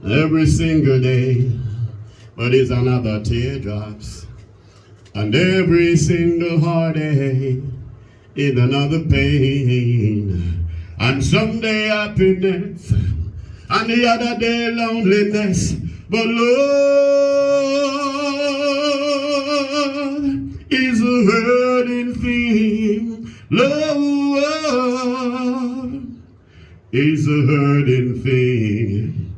every single day, but it's another teardrops. And every single heartache is another pain. And someday happiness, and the other day loneliness. But love is a hurting thing. Love is a hurting thing.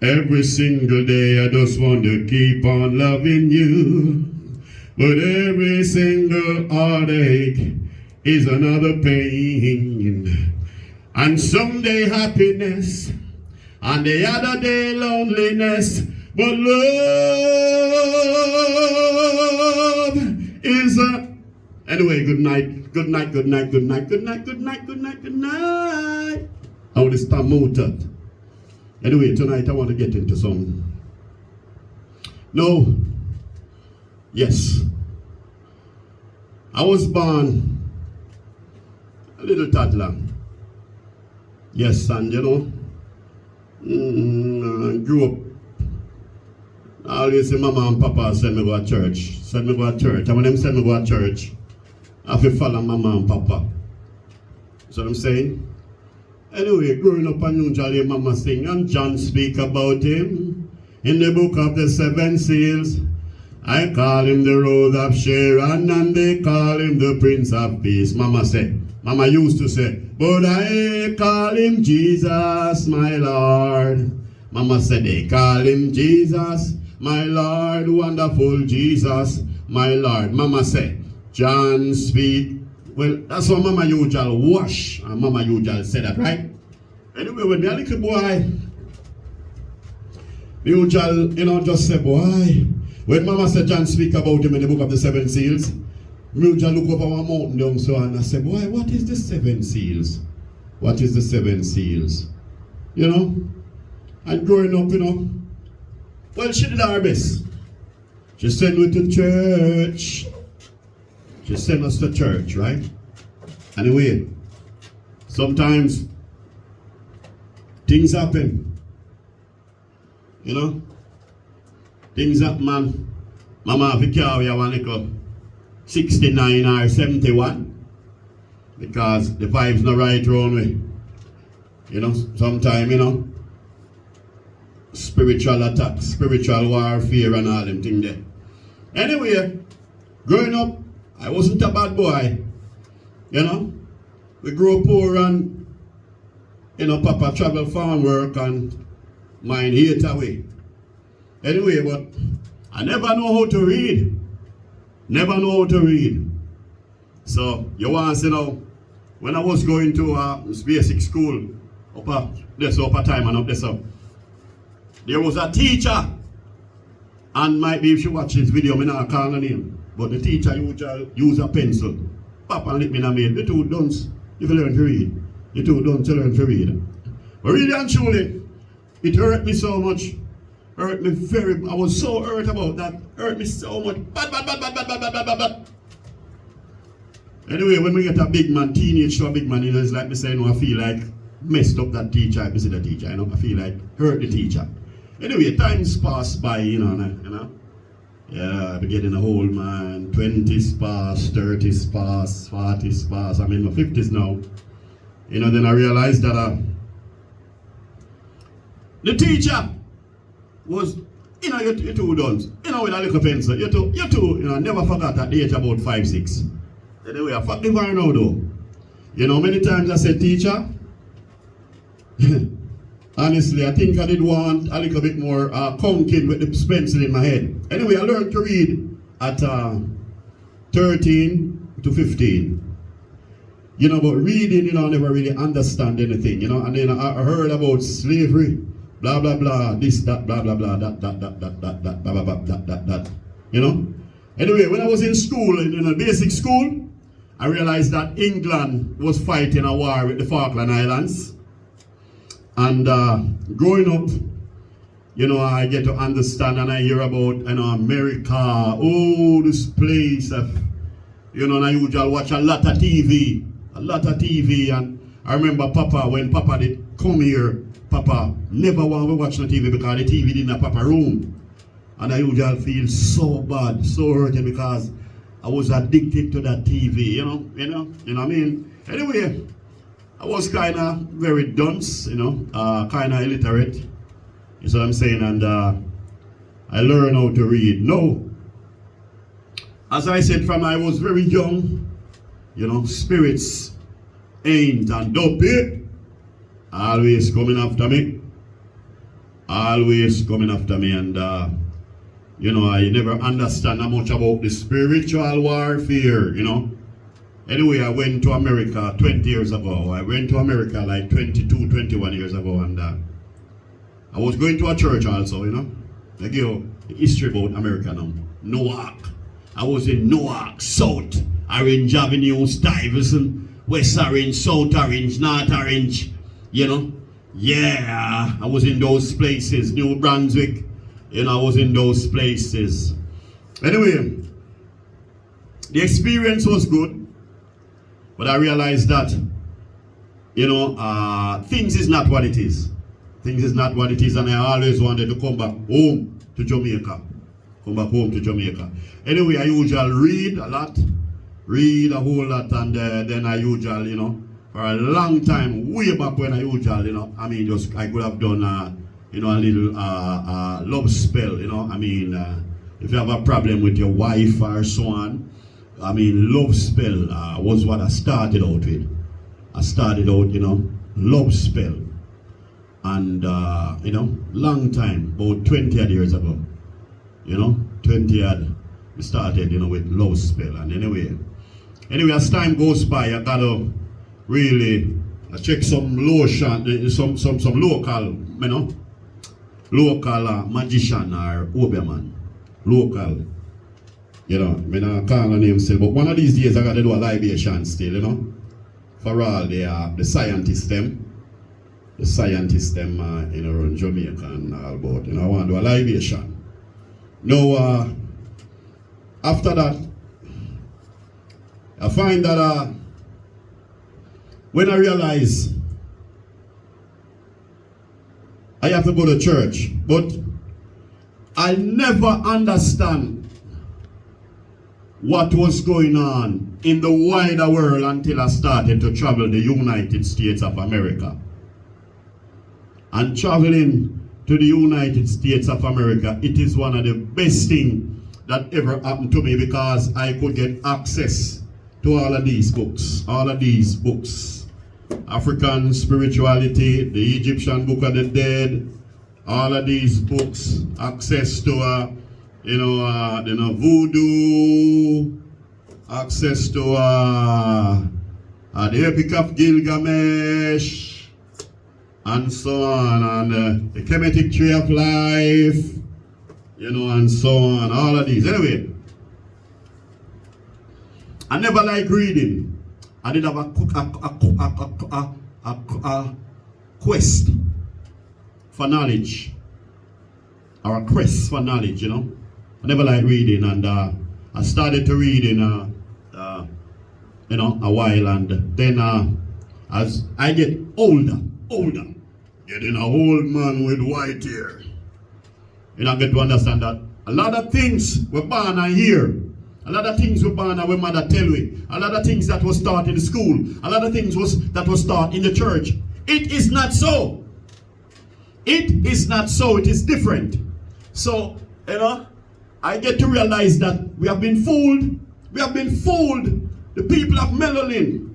Every single day I just want to keep on loving you. But every single heartache is another pain. And someday happiness, and the other day loneliness. But love is a... Anyway, good night, good night, good night, good night, good night, good night, good night, good night. I want to start motored. Anyway, tonight I want to get into some... No. Yes. I was born a little toddler. Yes, and you know, grew up. I always say mama and papa send me go to church. Send me go to church. And when them send me go to church, I have to follow mama and papa. So I'm saying? Anyway, growing up I usually mama sing and John speak about him in the book of the 7 seals. I call him the Rose of Sharon and they call him the Prince of Peace. Mama said, mama used to say, but I call him Jesus, my Lord. Mama said, they call him Jesus, my Lord, wonderful Jesus, my Lord. Mama said, John speak. Well, that's what mama usually wash. And mama usually say that, right? Anyway, when the little boy, the usual, just say, boy, when mama said John speak about him in the book of the 7 seals, we just look over our mountain down so and I said, boy, what is the 7 seals? What is the 7 seals? You know? And growing up, well, she did her best. She sent me to church. She sent us to church, right? Anyway, sometimes things happen. Things happen, man. Mama have to carry a one little 69 or 71 because the vibe's not right around me. Sometimes, spiritual attacks, spiritual warfare and all them things there. Anyway, growing up, I wasn't a bad boy. We grew up poor and, Papa travel farm work and mine hate away. Anyway, but I never know how to read. Never know how to read. So, you want to know, when I was going to basic school, upper time and up there, so, there was a teacher, and might be if you watch this video, I'm not calling her name, but the teacher usually use a pencil. Papa and let me know, you two dunce, if you learn to read. You two dunce, you learn to read. But really and truly, it hurt me so much. Hurt me I was so hurt about that. Hurt me so much. Bad. Anyway, when we get a big man, teenage to a big man, it's like me saying, I feel like messed up that teacher, I see the teacher, I feel like hurt the teacher. Anyway, times pass by, Yeah, I'm getting old, man. 20s pass, 30s pass, 40s pass. I'm in my 50s now. Then I realized that the teacher was, you two done, with a little pencil. You two, never forgot at the age about 5, 6. Anyway, I fuck the fire now though. Many times I said, teacher, honestly, I think I did want a little bit more conking with the pencil in my head. Anyway, I learned to read at 13 to 15. But reading, I never really understand anything, and then I heard about slavery, blah, blah, blah, this, that, blah, blah, blah, that, blah, blah, blah, that. Anyway, when I was in school, in a basic school, I realized that England was fighting a war with the Falkland Islands. And growing up, I get to understand and I hear about, America, oh, this place, and I usually watch a lot of TV, and I remember Papa, when Papa did come here Papa never want to watch no TV because the TV didn't have Papa room. And I usually feel so bad, so hurting because I was addicted to that TV, you know what I mean? Anyway, I was kind of very dunce, kind of illiterate. You see what I'm saying? And I learned how to read. No, as I said, from I was very young, spirits ain't and dopey, always coming after me. Always coming after me. And, I never understand how much about the spiritual warfare, Anyway, I went to America 20 years ago. I went to America like 22, 21 years ago. And I was going to a church also, I give you the history about America now. Newark. I was in Newark, South Orange Avenue, Stuyvesant, West Orange, South Orange, North Orange, Yeah, I was in those places. New Brunswick, I was in those places. Anyway, the experience was good, but I realized that, things is not what it is. Things is not what it is, and I always wanted to come back home to Jamaica. Come back home to Jamaica. Anyway, I usually read a lot, read a whole lot, and then I usually, for a long time, way back when I usually, I could have done, a little love spell, if you have a problem with your wife or so on, love spell was what I started out with. I started out, love spell. And, long time, about 20 years ago. 20 odd, we started, with love spell. And anyway, as time goes by, I gotta really check some lotion, some local, local magician or obeahman. Local, I don't call her name still, but one of these days I gotta do a libation still, for all the scientists them. The scientists them around Jamaica and all about, I want to do a libation. Now, after that, I find that when I realize I have to go to church, but I never understand what was going on in the wider world until I started to travel the United States of America. And traveling to the United States of America, it is one of the best things that ever happened to me because I could get access to all of these books. African spirituality, the Egyptian Book of the Dead, all of these books, access to voodoo, access to the Epic of Gilgamesh, and so on, and the Kemetic Tree of Life, and so on, all of these. Anyway, I never like reading. I did have a quest for knowledge, or a quest for knowledge, I never like reading, and I started to read in a while, and then as I get older, getting a old man with white hair, I get to understand that a lot of things were born and here. A lot of things were born and when mother tell me. A lot of things that was taught in the school. A lot of things that was taught in the church. It is not so. It is not so. It is different. So, I get to realize that we have been fooled. We have been fooled. The people of melanin.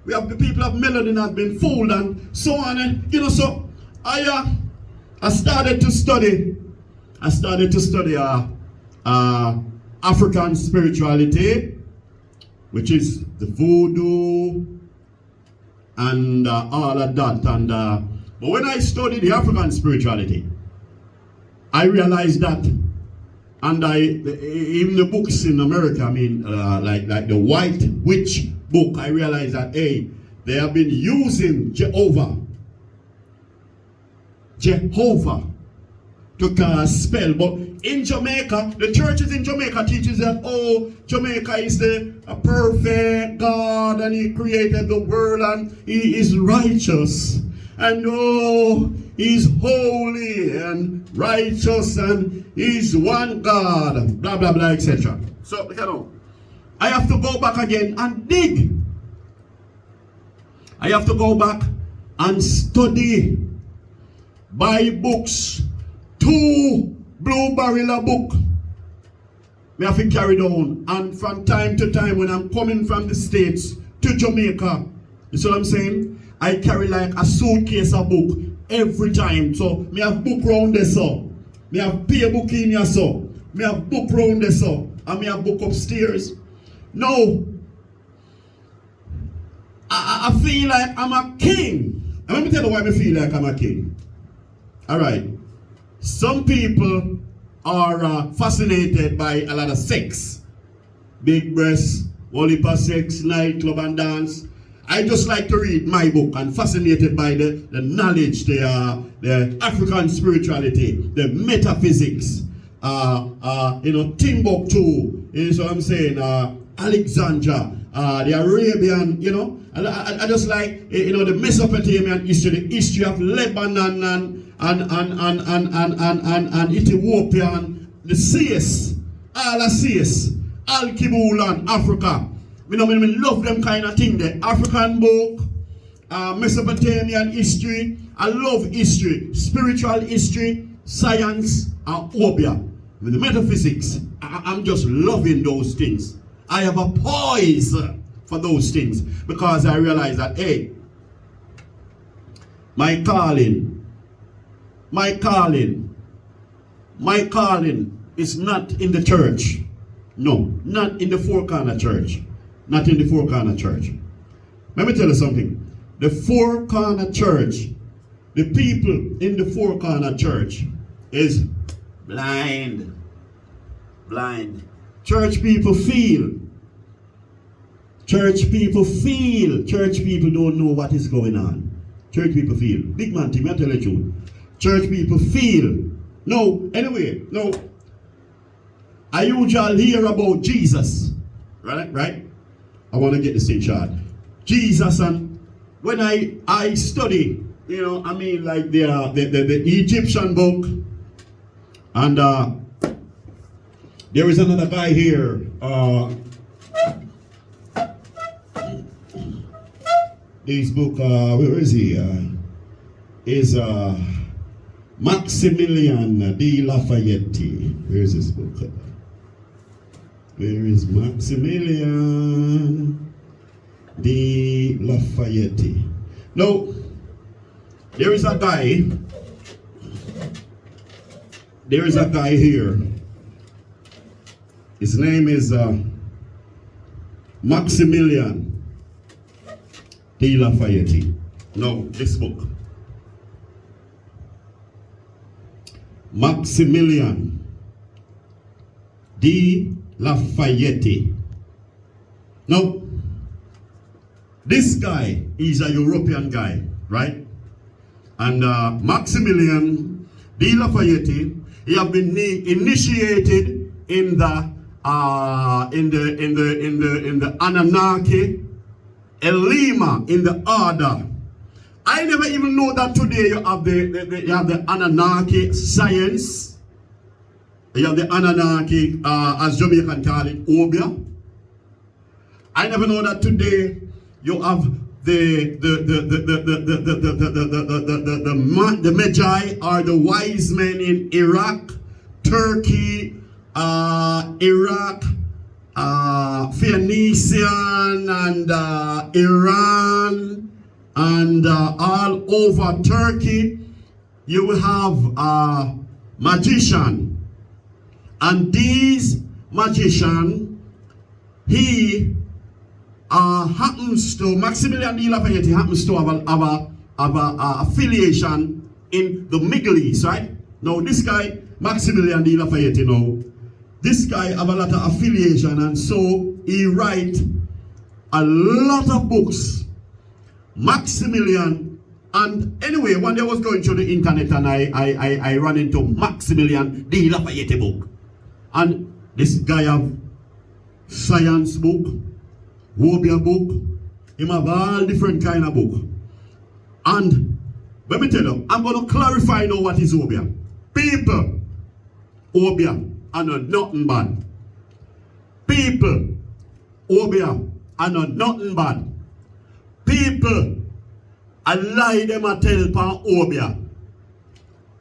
The people of melanin have been fooled and so on. And, so I started to study. African spirituality, which is the voodoo and all of that. And but when I studied the African spirituality, I realized that, and even the books in America, like the White Witch book, I realized that they have been using Jehovah to cast spell. But in Jamaica, the churches in Jamaica teaches that, Jamaica is a perfect God and he created the world and he is righteous. And He's holy and righteous and He's one God, blah, blah, blah, etc. So, you know, I have to go back again and dig. I have to go back and study, buy books, 2 Blue Barrel book. Me have to carry down. And from time to time when I'm coming from the States to Jamaica, you see what I'm saying? I carry like a suitcase of book every time. So me have book round there so. Me have pay book in here so. Me have book round there so. And me have book upstairs. No. I feel like I'm a king. And let me tell you why I feel like I'm a king. Alright. Some people are fascinated by a lot of sex. Big breasts, whole heap of sex, nightclub and dance. I just like to read my book and fascinated by the knowledge, the African spirituality, the metaphysics, Timbuktu, you know what I'm saying, Alexandria, the Arabian, you know, I just like, you know, the Mesopotamian history, the history of Lebanon and Ethiopian, the CS, all the CS, Al Kibulan, Africa. You know, I love them kind of thing. The African book, Mesopotamian history. I love history, spiritual history, science, and Obia. With the metaphysics, I'm just loving those things. I have a poise for those things because I realize that, hey, my calling is not in the church. No, not in the Four Corner Church. Not in the Four Corner Church. Let me tell you something. The Four Corner Church, the people in the Four Corner Church is blind. Blind. Church people feel. Church people feel. Church people don't know what is going on. Church people feel. Big man, Tim, I tell you the truth. Church people feel. No, anyway, no. I usually hear about Jesus. Right? I want to get this thing short. Jesus, and when I study, you know, I mean, like the Egyptian book, and there is another guy here. This book, where is he? Is Maximilian de Lafayette. Where is this book? Where is Maximilian de Lafayette? No, there is a guy. There is a guy here. His name is Maximilian de Lafayette. No, this book. Maximilian de Lafayette. Now, this guy is a European guy, right? And Maximilian de Lafayette, he have been initiated in the Anunnaki, Elima, in the order. I never even know that today you have the Anunnaki science. You have the Anunnaki, as Jamaican call it, Obia. I never know that today you have the Magi or the wise men in Iraq, Turkey, Iraq, Phoenician, and Iran, and all over Turkey. You will have magician. And these magician, he happens to, Maximilian de Lafayette happens to have a affiliation in the Middle East, right? Now this guy, Maximilian de Lafayette, you know, this guy have a lot of affiliation, and so he write a lot of books. Maximilian. And anyway, one day I was going through the internet and I ran into Maximilian de Lafayette book. And this guy have science book, Wobia book, him have all different kind of book. And Let me tell you, I'm going to clarify now what is Obeah. People, Obeah, are not nothing bad. People, Obeah, are not nothing bad. People, I lie them a tell pan Obeah.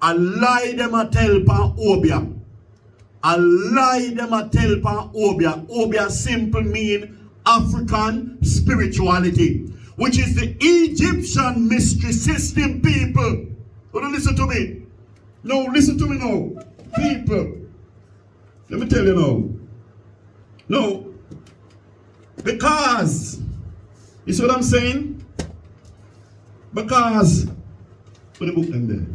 I lie them a tell pan Obeah. I lie them a tell pan Obeah. Obeah simple mean African spirituality, which is the Egyptian mystery system, people. Don't listen to me. No, listen to me now. People. Let me tell you now. No. Because, you see what I'm saying? Because, put the book in there.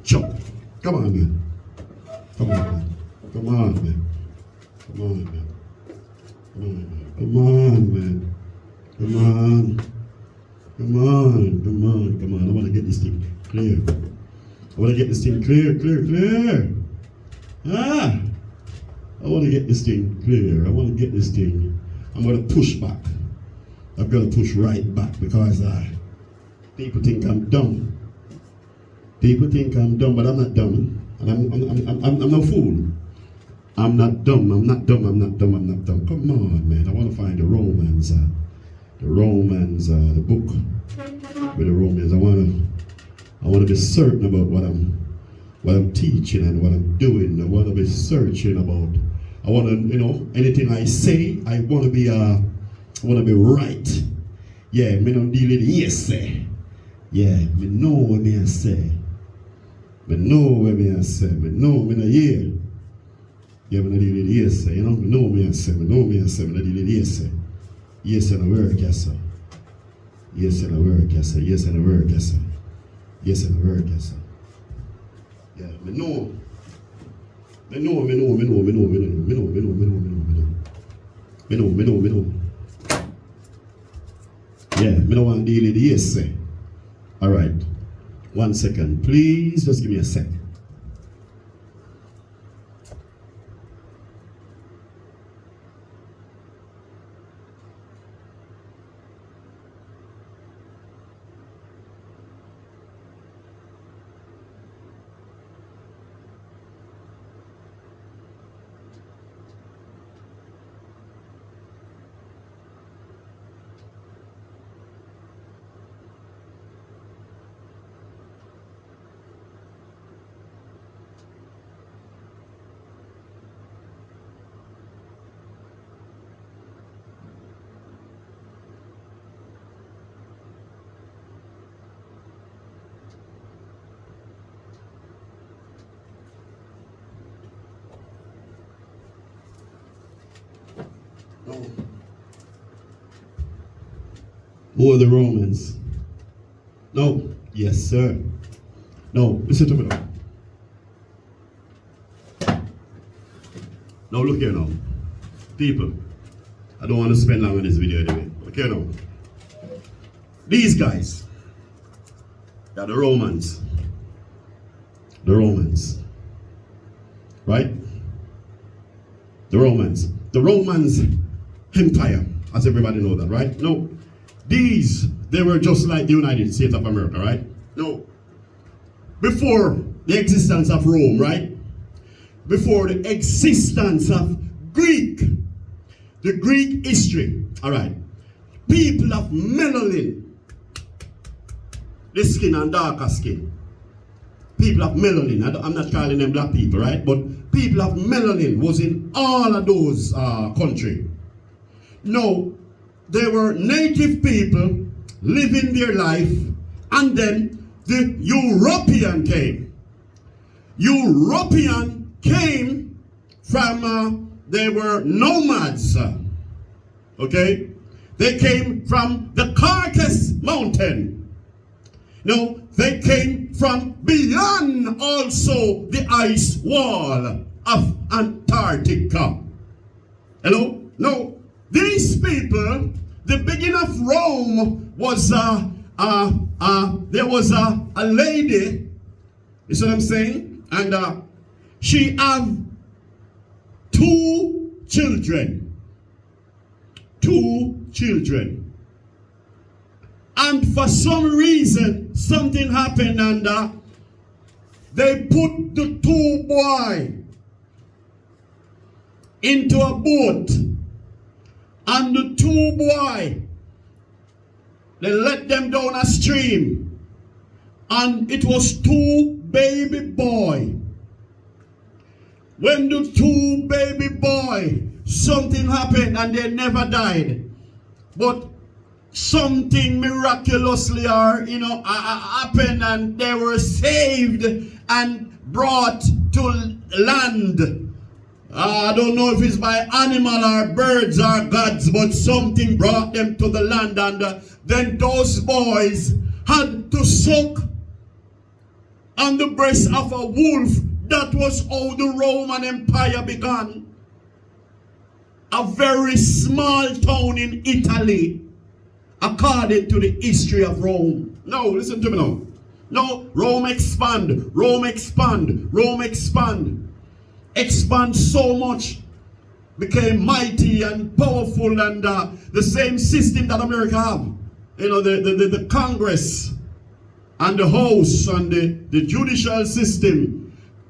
Chop. Come on, man. Come on, man. Come on, man. Come on, man. Come on, man. Come on. Come on. Come on. Come on. I want to get this thing clear. I want to get this thing clear. Ah! I want to get this thing clear. I want to get this thing. I'm going to push back. I've got to push right back because people think I'm dumb. People think I'm dumb, but I'm not dumb. And I'm no fool. I'm not dumb. I'm not dumb. Come on, man. I want to find the Romans. The book with the Romans. I want to be certain about what I'm teaching and what I'm doing. I want to be searching about. I want to, anything I say, I want to be right. Yeah, me don't deal with yes say. Yeah, me know what me I say. Me know what me I say. Me know me not hear. Yeah, me not deal with yes say. Me know me I say. Me know me I say. Me not deal with yes say. Yes and a work, yes sir. Yes and a work, yes sir. Yes and a work, yes sir. Yes and a work, yes sir. Yeah, me know. Me know. Yeah, me don't want to deal with the yes say. Alright. 1 second. Please just give me a sec. No. Who are the Romans? No. Yes, sir. No. Listen to me now. Now look here now. People, I don't want to spend long on this video anyway. Look here now. These guys, they're the Romans. The Romans. Right? The Romans. The Romans Empire, as everybody know that, right? No. These, they were just like the United States of America, right? No. Before the existence of Rome, right? Before the existence of Greek, the Greek history, all right? People of melanin, the skin and darker skin. People of melanin, I'm not calling them black people, right? But people of melanin was in all of those countries. No, they were native people living their life, and then the European came. European came from, they were nomads, okay? They came from the Caucasus Mountain. No, they came from beyond also the ice wall of Antarctica. Hello? No. These people, the beginning of Rome was there was a lady, you see what I'm saying? And she had 2 children. 2 children. And for some reason, something happened, and they put the two boys into a boat. And the two boys, they let them down a stream. And it was two baby boys. When the two baby boys, something happened and they never died. But something miraculously happened, and they were saved and brought to land. I don't know if it's by animal or birds or gods, but something brought them to the land, and then those boys had to suck on the breast of a wolf. That was how the Roman Empire began. A very small town in Italy, according to the history of Rome. No, listen to me now. No, Rome expand, Rome expand, Rome expand. Expand so much, became mighty and powerful, and the same system that America have. You know, the Congress and the House and the judicial system.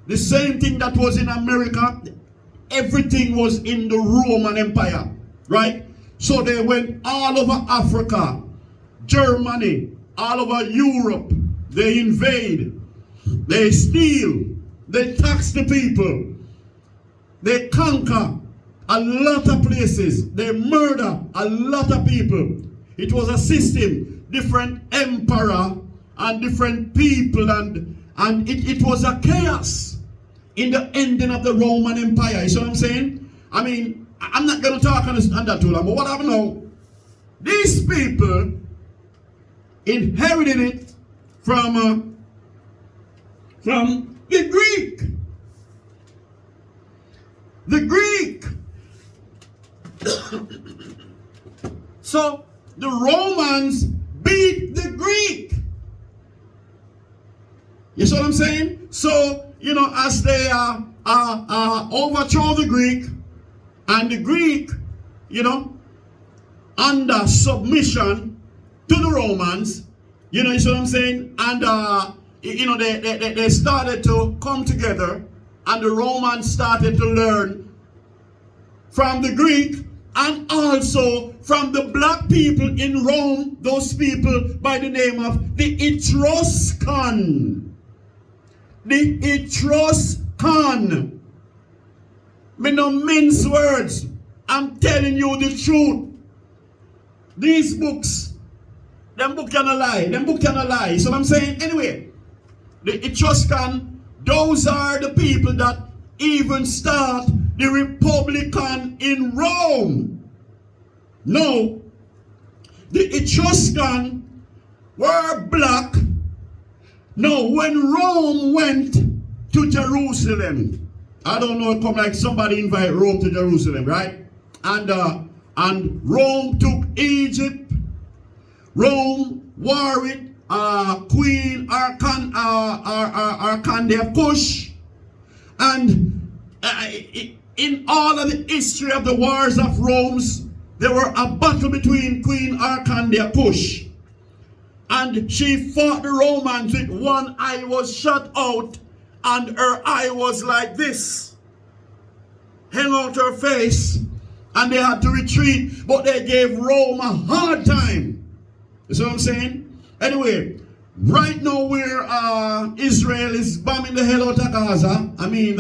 The same thing that was in America, everything was in the Roman Empire, right? So they went all over Africa, Germany, all over Europe. They invade, they steal, they tax the people, they conquer a lot of places, they murder a lot of people. It was a system, different emperor and different people, and it was a chaos in the ending of the Roman Empire. You see what I'm saying? I mean, I'm not going to talk on that too long, but what I know, these people inherited it from the Greek. The Greek. So the Romans beat the Greek. You see what I'm saying? So, you know, as they overthrow the Greek, and the Greek, you know, under submission to the Romans, you know what I'm saying? And, you know, they started to come together, and the Romans started to learn from the Greek and also from the black people in Rome, those people by the name of the Etruscan. The Etruscan. Me no mince words. I'm telling you the truth. These books, them book cannot lie. Them book cannot lie. So I'm saying, anyway, the Etruscan, those are the people that even start the Republican in Rome. No, the Etruscan were black. No, when Rome went to Jerusalem, I don't know, it come like somebody invite Rome to Jerusalem, right? And Rome took Egypt. Rome war with Queen Arkande of Kush. And in all of the history of the wars of Rome, there were a battle between Queen Arkande of Kush. And she fought the Romans with one eye was shut out, and her eye was like this, hang out her face, and they had to retreat, but they gave Rome a hard time. You see what I'm saying? Anyway, right now where Israel is bombing the hell out of Gaza, I mean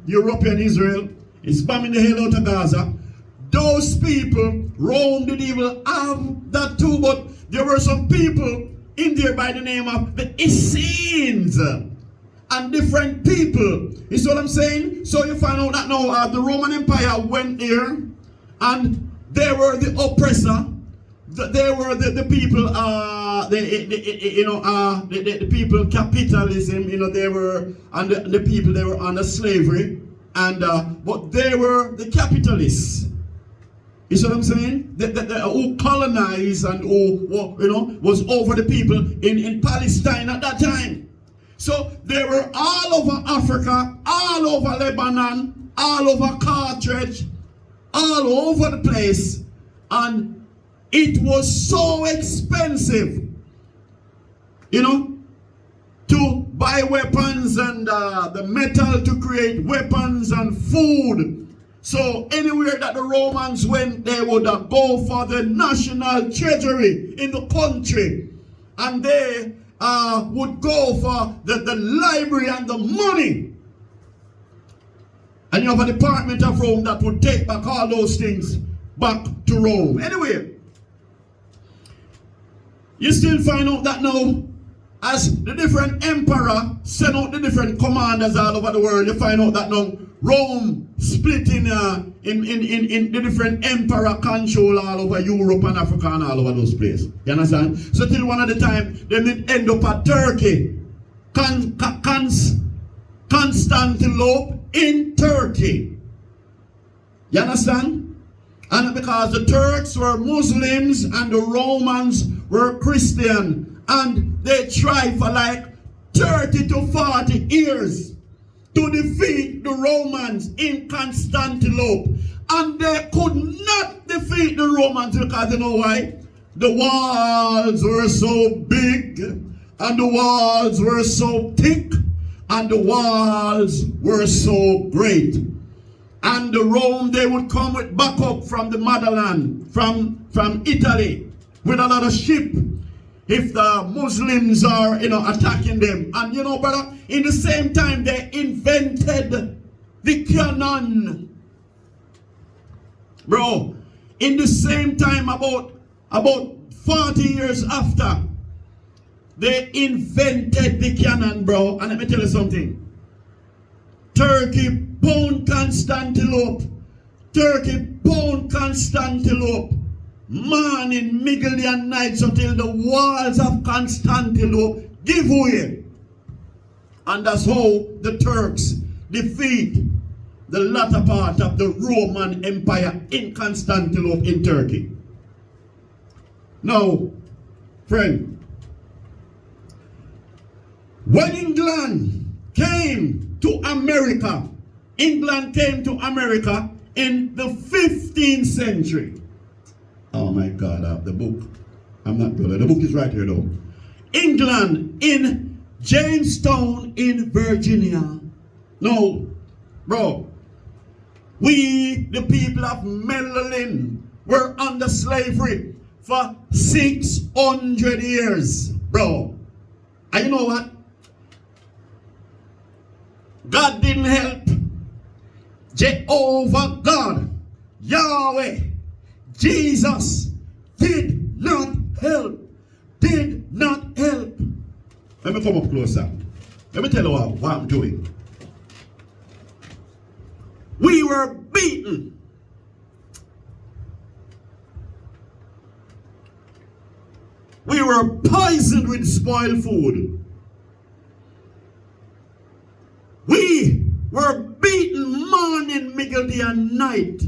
European Israel is bombing the hell out of Gaza, those people, Rome didn't even have that too, but there were some people in there by the name of the Essenes and different people. You see what I'm saying? So you find out that now the Roman Empire went there, and they were the oppressor. They were the people, the people capitalism. You know, they were, and the people, they were under slavery, and but they were the capitalists. You see what I'm saying? Who colonized and who, you know, was over the people in Palestine at that time. So they were all over Africa, all over Lebanon, all over Carthage, all over the place. And it was so expensive you know, to buy weapons and the metal to create weapons and food. So anywhere that the Romans went, they would go for the national treasury in the country. And they would go for the library and the money. And you have a department of Rome that would take back all those things back to Rome. Anyway, you still find out that now, as the different emperor send out the different commanders all over the world, you find out that now Rome split in the different emperor control all over Europe and Africa and all over those places. You understand? So till one of the time, they did end up at Turkey. Constantinople in Turkey. You understand? And because the Turks were Muslims and the Romans were Christian, and they tried for like 30 to 40 years to defeat the Romans in Constantinople. And they could not defeat the Romans because you know why? The walls were so big, and the walls were so thick, and the walls were so great. And the Rome, they would come with backup from the motherland, from Italy, with a lot of ship, if the Muslims are, attacking them. And brother, in the same time, they invented the cannon. Bro, in the same time, about 40 years after, they invented the cannon, bro. And let me tell you something. Turkey bound Constantinople. Turkey bound Constantinople. Morning, middle and nights until the walls of Constantinople give way. And that's how the Turks defeat the latter part of the Roman Empire in Constantinople in Turkey. Now, friend, when England came to America, England came to America in the 15th century. Oh my God, the book. I'm not good. The book is right here though. England in Jamestown in Virginia. No, bro. We, the people of Maryland, were under slavery for 600 years, bro. And you know what? God didn't help. Jehovah God, Yahweh, Jesus did not help. Did not help. Let me come up closer. Let me tell you what I'm doing. We were beaten. We were poisoned with spoiled food. We were beaten morning, middle, day, and night.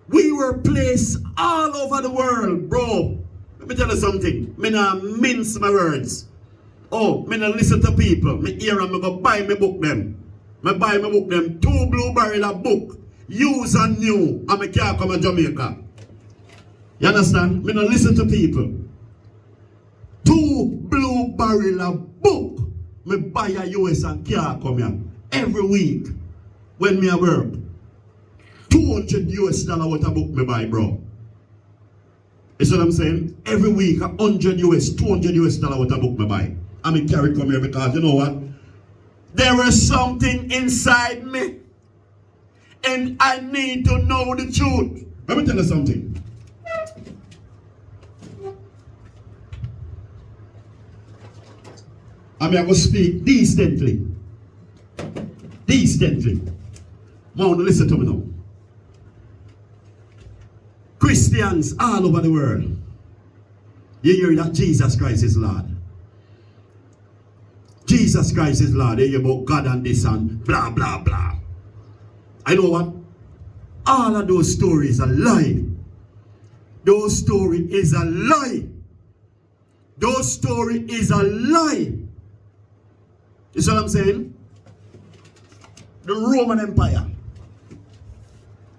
We were placed all over the world, bro. Let me tell you something. Me not mince my words. Oh, me not listen to people. Me hear them, me go buy me book them. Me buy me book them. 2 Blue Barrel a book. Use and new. And me can't come to Jamaica. You understand? Me not listen to people. 2 Blue Barrel a book. Me buy a US and can't come here. Every week. When me a work. $200 US worth of book me buy, bro. You see what I'm saying? Every week, $100 US, $200 US worth of book me buy. And me carry come here because you know what? There was something inside me. And I need to know the truth. Let me tell you something. I mean, I will speak decently. Decently. Now, listen to me now. Christians all over the world, you hear that Jesus Christ is Lord. Jesus Christ is Lord. You hear about God and this and blah, blah, blah. I know what? All of those stories are lie. Those stories is a lie. Those stories is a lie. You see what I'm saying? The Roman Empire.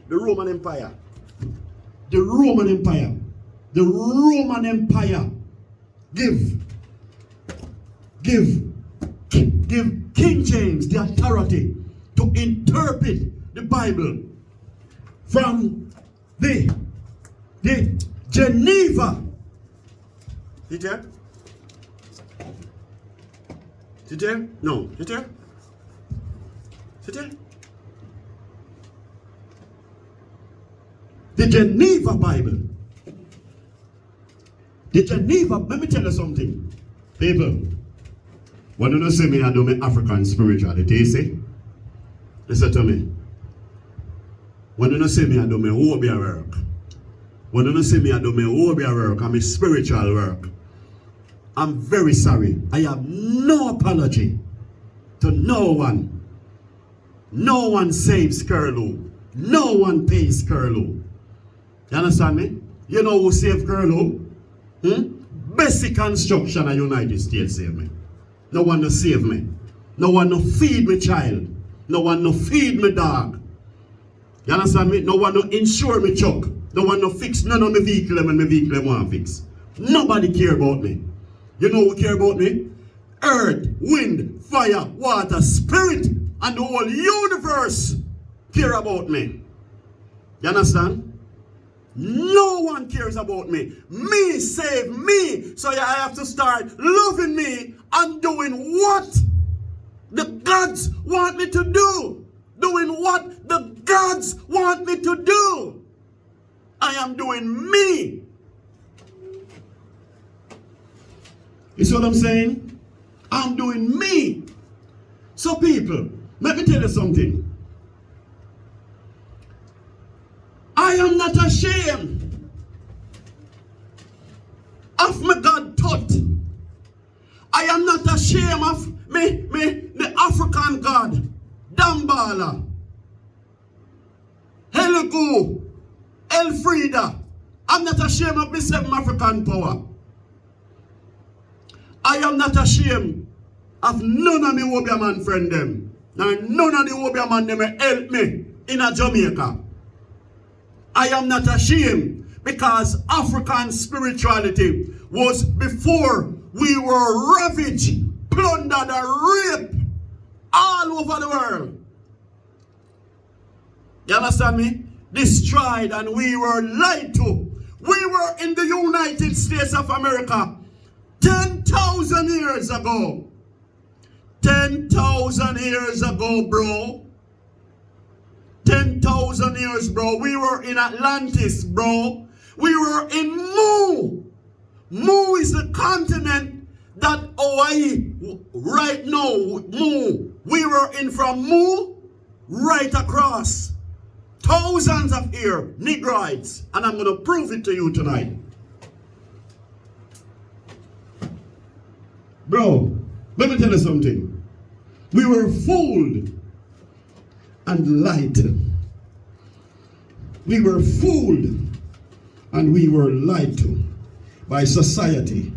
The Roman Empire. The Roman Empire. The Roman Empire give give King James the authority to interpret the Bible from the Geneva. Is it there? Is it there? No. Is it there? Is it there? The Geneva Bible. The Geneva, let me tell you something. People, when you see me, I do my African spirituality, you see? Listen to me. When you see me, I do my Obia work. When you see me, I do my Obia work and my spiritual work. I'm very sorry. I have no apology to no one. No one saves Curlew. No one pays Curlew. You understand me? You know who saved Curlew? Basic construction of United States saved me. No one to save me. No one to feed my child. No one to feed my dog. You understand me? No one to insure me truck. No one to fix none of my vehicle when my vehicle want to fix. Nobody care about me. You know who care about me? Earth, wind, fire, water, spirit, and the whole universe care about me. You understand? No one cares about me. Me save me. So I have to start loving me and doing what the gods want me to do. Doing what the gods want me to do. I am doing me. You see what I'm saying? I'm doing me. So people, let me tell you something. I am not ashamed of my God thought. I am not ashamed of the African God, Dambala, Heligu, Elfrida. I'm not ashamed of the 7 African power. I am not ashamed of none of the Obia man friend them. Now none of the Obia man them help me in a Jamaica. I am not ashamed because African spirituality was before we were ravaged, plundered, and raped all over the world. You understand me? Destroyed, and we were lied to. We were in the United States of America 10,000 years ago. 10,000 years ago, bro. 10,000 years, bro. We were in Atlantis, bro. We were in Mu. Mu is the continent that Hawaii right now. Mu. We were in from Mu right across. Thousands of years, Negroids. And I'm going to prove it to you tonight. Bro, let me tell you something. We were fooled and lied. We were fooled and we were lied to by society,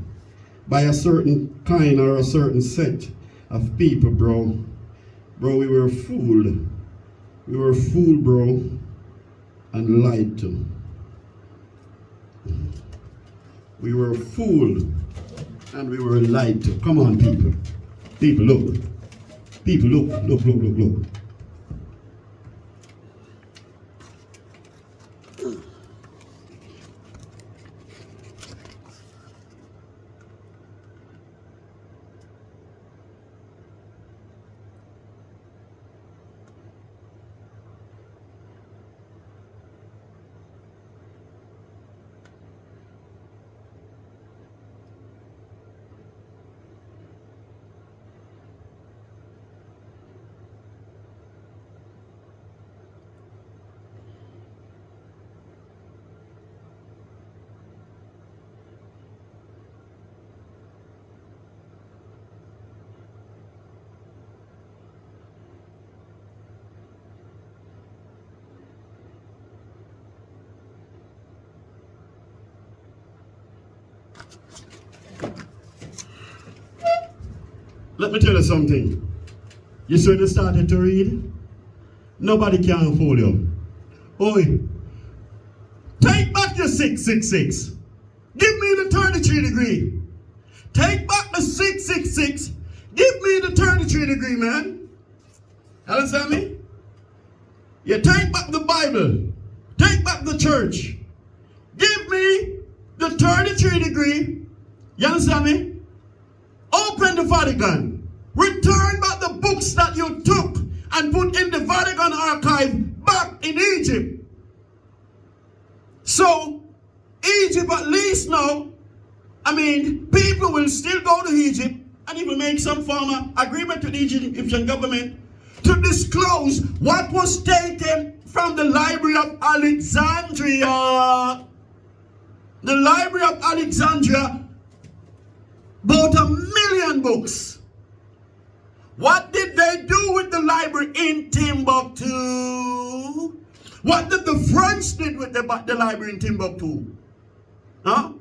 by a certain kind or a certain set of people, bro. Bro, we were fooled. We were fooled, bro, and lied to. We were fooled and we were lied to. Come on, people. People, look. People, look. Let me tell you something. You see when you started to read, nobody can fool you. Oi, take back your 666. Give me the 33 degree. Take back the 666 Give me the 33 degree, man. Understand me? You take back the Bible. Take back the church. Give me the 33 degree. You understand me? Open the Vatican. Return back the books that you took and put in the Vatican archive back in Egypt. So, Egypt at least now, people will still go to Egypt and even make some form of agreement with the Egyptian government to disclose what was taken from the Library of Alexandria. The Library of Alexandria, about 1 million books. What did they do with the library in Timbuktu? What did the French did with the library in Timbuktu? Huh?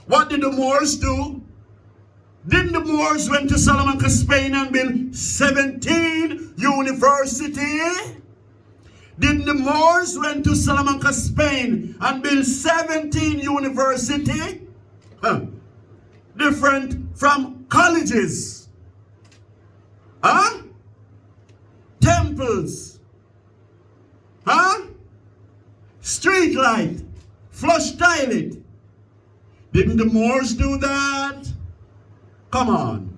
What did the Moors do? Didn't the Moors went to Salamanca, Spain and build 17 universities? Didn't the Moors went to Salamanca, Spain and build 17 universities? Huh? Different from colleges. Huh? Temples. Huh? Street light. Flush toilet. Didn't the Moors do that? Come on.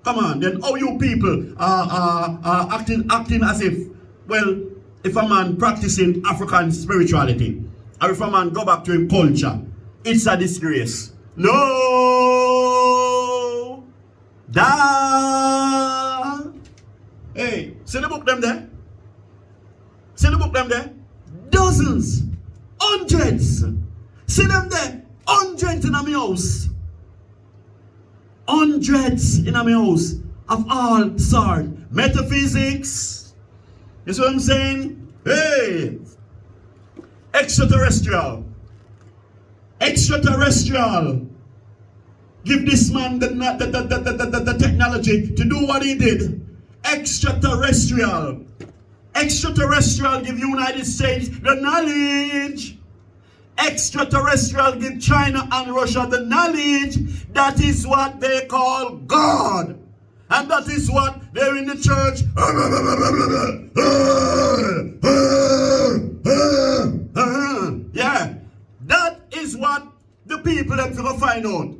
Come on. Then you people are acting as if, well, if a man practicing African spirituality, or if a man go back to his culture, it's a disgrace. No! Da! Hey, see the book them there? See the book them there? Dozens, hundreds. See them there? Hundreds in my house. Hundreds in my house of all sorts. Metaphysics. You see what I'm saying? Hey! Extraterrestrial. Extraterrestrial. Give this man the technology to do what he did. Extraterrestrial. Extraterrestrial give United States the knowledge. Extraterrestrial give China and Russia the knowledge. That is what they call God. And that is what they're in the church. Yeah. That is what the people have to find out.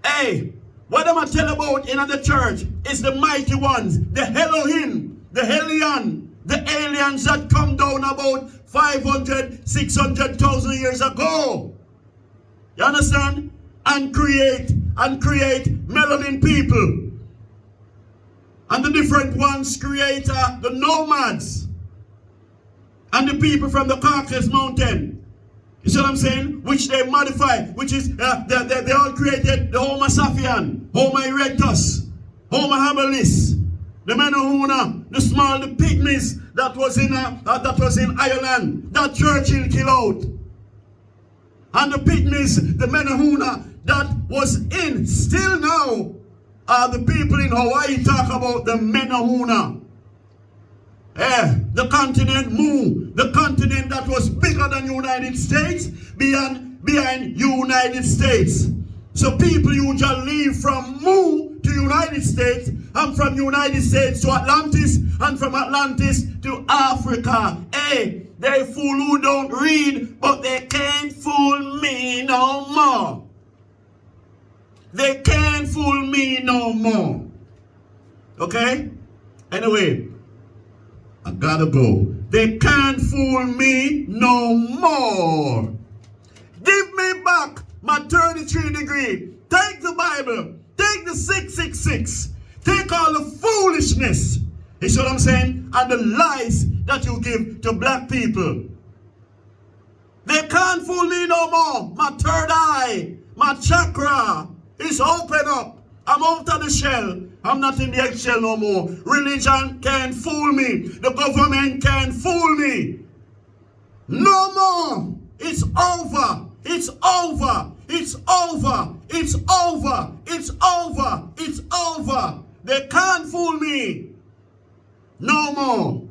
Hey, what am I tell about in the church is the mighty ones, the Elohim, the Helion, the aliens that come down about 500, 600,000 years ago. You understand? And create melanin people. And the different ones create the nomads. And the people from the Caucasus Mountain. You see what I'm saying? Which they modify, which is, they all created the Homo sapien, Homo erectus, Homo habilis, the Menahuna, the small, the pygmies that was in Ireland, that Churchill killed out. And the pygmies, the Menahuna, that was in, still now, the people in Hawaii talk about the Menahuna. The continent Mu, the continent that was bigger than United States, behind United States. So people usually leave from Mu to United States, and from United States to Atlantis, and from Atlantis to Africa. Hey, they fool who don't read, but they can't fool me no more. They can't fool me no more. Okay? Anyway, I gotta go. They can't fool me no more. Give me back my 33 degree. Take the Bible. Take the 666. Take all the foolishness. You see what I'm saying? And the lies that you give to black people. They can't fool me no more. My third eye, my chakra is open up. I'm out of the shell. I'm not in the eggshell no more. Religion can't fool me. The government can't fool me. No more. It's over. It's over. It's over. It's over. It's over. It's over. They can't fool me. No more.